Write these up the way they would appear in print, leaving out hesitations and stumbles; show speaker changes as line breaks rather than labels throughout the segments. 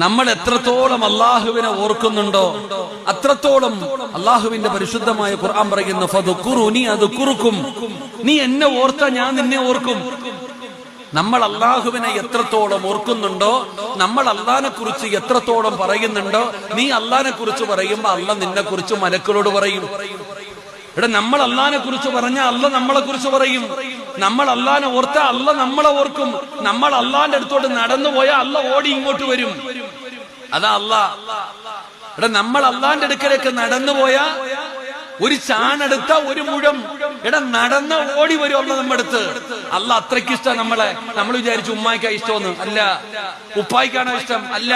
നമ്മൾ എത്രത്തോളം അള്ളാഹുവിനെ ഓർക്കുന്നുണ്ടോ അത്രത്തോളം അള്ളാഹുവിന്റെ പരിശുദ്ധമായ ഖുർആൻ പറയുന്നു ഫദ്കുറുനി അദ്കുറുക്കും, നീ എന്നെ ഓർത്താ ഞാൻ നിന്നെ ഓർക്കും. നമ്മൾ അള്ളാഹുവിനെ എത്രത്തോളം ഓർക്കുന്നുണ്ടോ, നമ്മൾ അള്ളാഹിനെ കുറിച്ച് എത്രത്തോളം പറയുന്നുണ്ടോ, നീ അള്ളാഹിനെ കുറിച്ച് പറയുമ്പോ അള്ളാഹ് നിന്നെ കുറിച്ച് മലക്കളോട് പറയും. ഇവിടെ നമ്മൾ അള്ളാഹിനെ കുറിച്ച് പറഞ്ഞാൽ അള്ളാഹ് നമ്മളെ കുറിച്ച് പറയും. നമ്മൾ അള്ളാഹിനെ ഓർത്താ അള്ളാഹ് നമ്മളെ ഓർക്കും. നമ്മൾ അള്ളാഹിന്റെ അടുത്തോട്ട് നടന്നു പോയാൽ അള്ളാഹ് ഓടി ഇങ്ങോട്ട് വരും. അതാ അള്ളാഹ്. ഇവിടെ നമ്മൾ അള്ളാഹിന്റെ അടുക്കലേക്ക് നടന്നു പോയാ ഒരു ചാണെടുത്ത ഒരു മുഴം നടന്ന ഓടി വരും അള്ളാഹ് നമ്മുടെ അടുത്ത്. അള്ളാഹ് അത്രയ്ക്ക് ഇഷ്ടം നമ്മളെ. നമ്മൾ വിചാരിച്ചു ഉമ്മായിക്കാ ഇഷ്ടമെന്ന്. അല്ല. ഉപ്പായിക്കാണോ ഇഷ്ടം? അല്ല.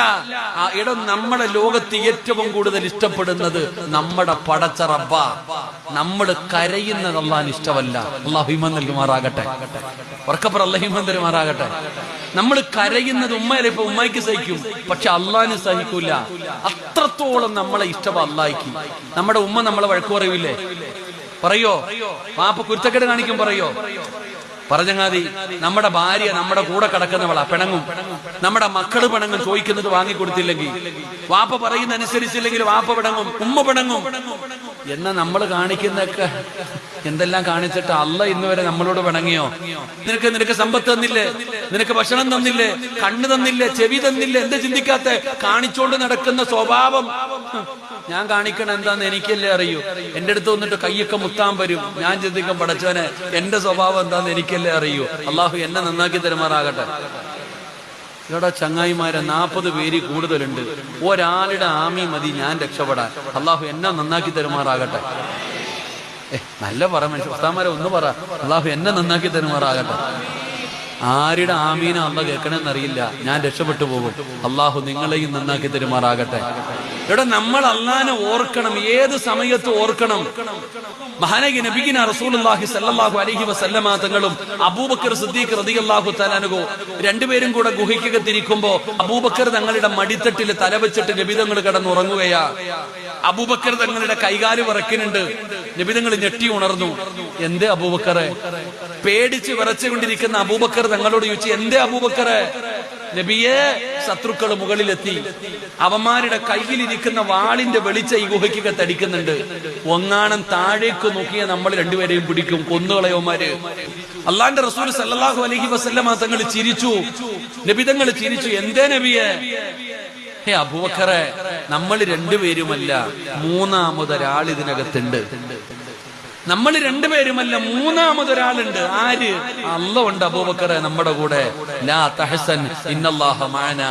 നമ്മുടെ ലോകത്ത് ഏറ്റവും കൂടുതൽ ഇഷ്ടപ്പെടുന്നത് നമ്മുടെ പടച്ച റബ്ബാ. നമ്മൾ കരയുന്നത് അള്ളാഹിന് ഇഷ്ടമല്ല. അള്ളാഹു ഈമാൻ നൽകുമാറാകട്ടെ. ഉറക്കപ്പുറം അള്ളാഹു ഈമാൻ തരുമാറാകട്ടെ. നമ്മൾ കരയുന്നത് ഉമ്മയല്ല. ഇപ്പൊ ഉമ്മായിക്ക് സഹിക്കും, പക്ഷെ അള്ളാഹിന് സഹിക്കൂല. അത്രത്തോളം നമ്മളെ ഇഷ്ടം അള്ളാഹിക്ക്. നമ്മുടെ ഉമ്മ നമ്മളെ വഴക്ക് പറയൂലേ? പറയോ? പാപ്പ കുരുത്തക്കേട് കാണിക്കും പറയോ? പറഞ്ഞങ്ങാതി. നമ്മുടെ ഭാര്യ നമ്മുടെ കൂടെ കിടക്കുന്നവളാ, പിണങ്ങും. നമ്മുടെ മക്കള് പിണങ്ങും, ചോദിക്കുന്നത് വാങ്ങിക്കൊടുത്തില്ലെങ്കിൽ. വാപ്പ പറയുന്ന അനുസരിച്ചില്ലെങ്കിൽ വാപ്പ പിണങ്ങും, ഉമ്മ പിണങ്ങും. എന്നാ നമ്മൾ കാണിക്കുന്നൊക്കെ എന്തെല്ലാം കാണിച്ചിട്ട് അള്ളാഹ് ഇന്നുവരെ നമ്മളോട് പിണങ്ങിയോ? നിനക്ക് സമ്പത്ത് തന്നില്ലേ? നിനക്ക് ഭക്ഷണം തന്നില്ലേ? കണ്ണ് തന്നില്ലേ? ചെവി തന്നില്ലേ? എന്ത് ചിന്തിക്കാത്ത? കാണിച്ചോണ്ട് നടക്കുന്ന സ്വഭാവം ഞാൻ കാണിക്കണം എന്താന്ന് എനിക്കല്ലേ അറിയൂ. എന്റെ അടുത്ത് വന്നിട്ട് കയ്യൊക്കെ മുത്താൻ വരും. ഞാൻ ചിന്തിക്കും, പടച്ചവനെ എന്റെ സ്വഭാവം എന്താന്ന് എനിക്കല്ലേ അറിയൂ. അള്ളാഹു എന്നെ നന്നാക്കി തരുമാറാകട്ടെ. ഇവിടെ ചങ്ങായിമാരെ 40 പേര് കൂടുതലുണ്ട്. ഒരാളുടെ ആമി മതി ഞാൻ രക്ഷപ്പെടാൻ. അള്ളാഹു എന്നെ നന്നാക്കി തരുമാറാകട്ടെ. നല്ല പറ മനുഷ്യ ഉസ്താമാരെ ഒന്ന് പറ. അള്ളാഹു എന്നെ നന്നാക്കി തരുമാറാകട്ടെ. ആരുടെ ആമീന അള്ളാഹ് കേൾക്കണമെന്നറിയില്ല. ഞാൻ രക്ഷപ്പെട്ടു പോകും. അള്ളാഹു നിങ്ങളെയും നന്നാക്കി തരുമാറാകട്ടെ. ഇവിടെ നമ്മൾ അള്ളാഹിനെ ഓർക്കണം. ഏത് സമയത്ത് ഓർക്കണം. മഹാനായ നബിയിന റസൂലുള്ളാഹി സ്വല്ലല്ലാഹു അലൈഹി വസല്ലമ തങ്ങളും അബൂബക്കർ സിദ്ദീഖ് റളിയല്ലാഹു തആല അൻഹു രണ്ടുപേരും കൂടെ ഗുഹയ്ക്കകത്തിരിക്കുമ്പോ അബൂബക്കർ തങ്ങളുടെ മടിത്തട്ടിൽ തലവെച്ചിട്ട് നബി തങ്ങൾ കിടന്നുറങ്ങുകയാ. അബൂബക്കർ തങ്ങളുടെ കൈകാല് വിറയ്ക്കുന്നുണ്ട്. നബി തങ്ങൾ ഞെട്ടി ഉണർന്നു. എന്തേ അബൂബക്കറെ? പേടിച്ച് വിറച്ചുകൊണ്ടിരിക്കുന്ന അബൂബക്കർ തങ്ങളോട് ചോദിച്ചു, എന്തേ അബൂബക്കറെ? നബിയെ, ശത്രുക്കൾ മുകളിലെത്തി. അവന്മാരുടെ കയ്യിലിരിക്കുന്ന വാളിന്റെ വെളിച്ച ഈ ഗുഹയ്ക്കകത്ത് അടിക്കുന്നുണ്ട്. ഒങ്ങാണം താഴേക്ക് നോക്കിയ നമ്മൾ രണ്ടുപേരെയും പിടിക്കും, കൊന്നുകളയവന്മാര്. അള്ളാന്റെ റസൂൽ സല്ലല്ലാഹു അലൈഹി വസല്ലമ തങ്ങൾ ചിരിച്ചു. നബി തങ്ങൾ ചിരിച്ചു. എന്തേ നബിയെ? ഹേ അബൂബക്കറെ, നമ്മൾ രണ്ടുപേരുമല്ല, മൂന്നാമതൊരാൾ ഇതിനകത്തുണ്ട്. നമ്മൾ രണ്ടുപേരുമല്ല, മൂന്നാമതൊരാളുണ്ട്. ആര്? അല്ലാഹ് ഉണ്ട് അബൂബക്കറെ നമ്മുടെ കൂടെ. ലാ തഹസൻ ഇന്നല്ലാഹ മഅനാ.